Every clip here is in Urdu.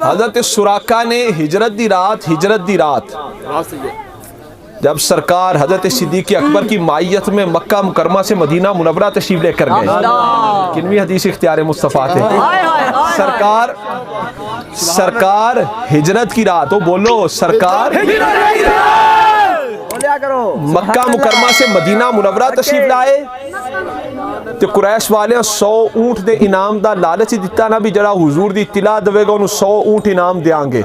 حضرت سراقہ نے ہجرت دی رات جب سرکار حضرت صدیق اکبر کی معیت میں مکہ مکرمہ سے مدینہ منورہ تشریف لے کر گئے. کنویں حدیث اختیار مصطفیٰ تھے. سرکار ہجرت کی رات ہو، بولو سرکار مکہ مکرمہ سے مدینہ منورہ تشریف لائے تو قریش والے 100 اونٹ دے انعام دا لالچ دیتا نا بھی جڑا حضور دی اطلاع دوے گا انہوں 100 اونٹ انعام دیاں گے.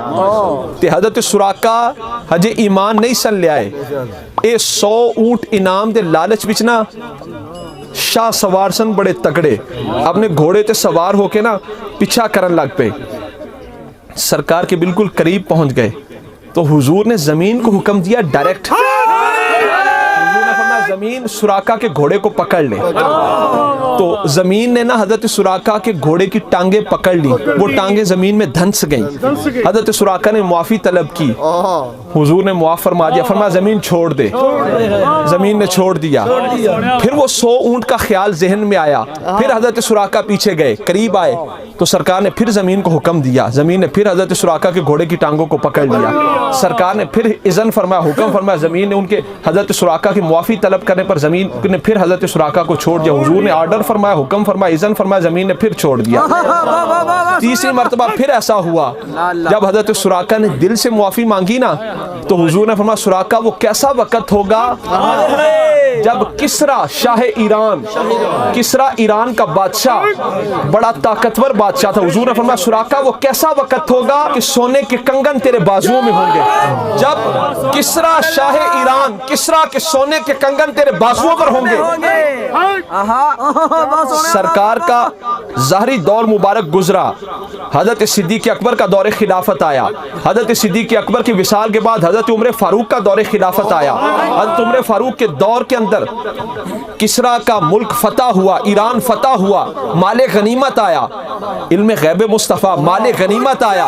تے حضرت سراقہ ہجے ایمان نہیں سن لے آئے، اے 100 اونٹ انعام دے لالچ بچنا شاہ سوار سن بڑے تکڑے اپنے گھوڑے تے سوار ہو کے نا پیچھا کرن لگ پے. سرکار کے بالکل قریب پہنچ گئے تو حضور نے زمین کو حکم دیا ڈائریکٹ. زمین سراقہ کے گھوڑے کو پکڑ لے تو زمین نے نا حضرت سراقہ کے گھوڑے کی ٹانگیں پکڑ لی، وہ ٹانگیں زمین میں دھنس گئیں. حضرت سراقہ نے معافی طلب کی، حضور نے معاف فرما دیا، فرمایا زمین چھوڑ دے. زمین نے چھوڑ دیا. پھر وہ 100 اونٹ کا خیال ذہن میں آیا، پھر حضرت سراقہ پیچھے گئے، قریب آئے تو سرکار نے پھر زمین کو حکم دیا. زمین نے پھر حضرت سراقہ کے گھوڑے کی ٹانگوں کو پکڑ لیا. سرکار نے پھر اذن فرمایا، حکم فرمایا. زمین نے ان کے حضرت سراقہ کی معافی طلب کرنے پر زمین نے پھر حضرت سراقہ کو چھوڑ دیا. حضور نے آرڈر فرمایا، حکم فرمایا، اذن فرمایا، زمین نے پھر چھوڑ دیا. تیسری مرتبہ پھر ایسا ہوا جب حضرت سراقہ نے دل سے معافی مانگی نا تو حضور نے فرمایا سراقہ وہ کیسا وقت ہوگا جب کسرا شاہ ایران، کسرا ایران کا بادشاہ بڑا طاقتور بادشاہ تھا. حضور نے فرمایا سراقہ وہ کیسا وقت ہوگا کہ سونے کے کنگن تیرے بازوؤں میں ہوں گے. جب کسرا شاہ ایران، کسرا کے سونے کے کنگن تیرے بازوؤں پر ہوں گے. سرکار کا ظاہری دور مبارک گزرا، حضرت صدیق اکبر کا دور خلافت آیا. حضرت صدیق اکبر کی وصال کے بعد حضرت عمر فاروق کا دور خلافت آیا. حضرت عمر فاروق کے دور کے اندر کسرا کا ملک فتح ہوا، ایران فتح ہوا، مال غنیمت آیا. علم غیب مصطفیٰ، مال غنیمت آیا.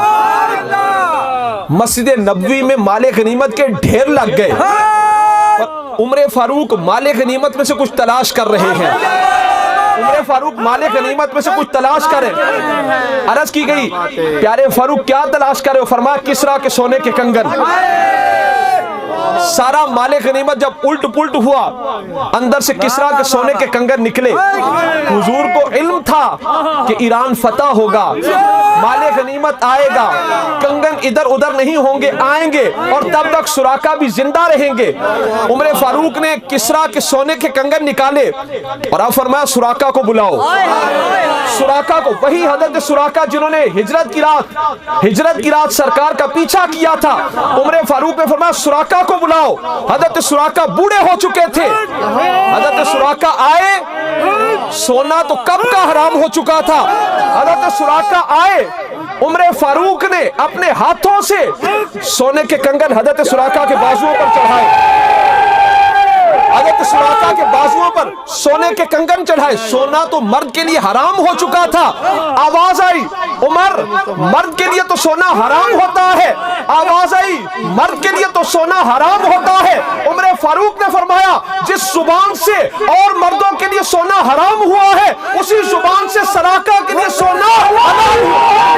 مسجد نبوی میں مال غنیمت کے ڈھیر لگ گئے. عمر فاروق مال غنیمت میں سے کچھ تلاش کر رہے ہیں. عمر فاروق مال غنیمت میں سے کچھ تلاش کریں. عرض کی گئی پیارے فاروق کیا تلاش کرے ہو؟ فرمایا کسرا کے سونے کے کنگن. سارا مال غنیمت جب الٹ پلٹ ہوا اندر سے کسرا کے سونے کے کنگن نکلے. حضور کو علم تھا کہ ایران فتح ہوگا، مال غنیمت آئے گا، کنگن ادھر ادھر نہیں ہوں گے، آئیں گے اور تب تک سراقہ بھی زندہ رہیں گے. عمر فاروق نے کسرا کے سونے کے کنگن نکالے اور آپ فرمایا سراقہ کو بلاؤ. سراقہ کو، وہی حضرت سراقہ جنہوں نے ہجرت کی رات سرکار کا پیچھا کیا تھا. عمر فاروق نے فرمایا سراقہ کو بلاؤ. حضرت سراقہ بوڑھے ہو چکے تھے. حضرت سراقہ آئے، سونا تو کب کا حرام ہو چکا تھا. حضرت سراقہ آئے، عمر فاروق نے اپنے ہاتھوں سے سونے کے کنگن حضرت سراقہ کے بازوؤں پر چڑھائے. حضرت سراقہ کے بازوؤں پر سونے کے کنگن چڑھائے. سونا تو مرد کے لیے حرام ہو چکا تھا. آواز آئی عمر مرد کے لیے تو سونا حرام ہوتا ہے. آواز آئی مرد کے لیے تو سونا حرام ہوتا ہے. عمر فاروق نے فرمایا جس زبان سے اور مردوں کے لیے سونا حرام ہوا ہے اسی زبان سے سراقہ کے لیے سونا حلال ہوا.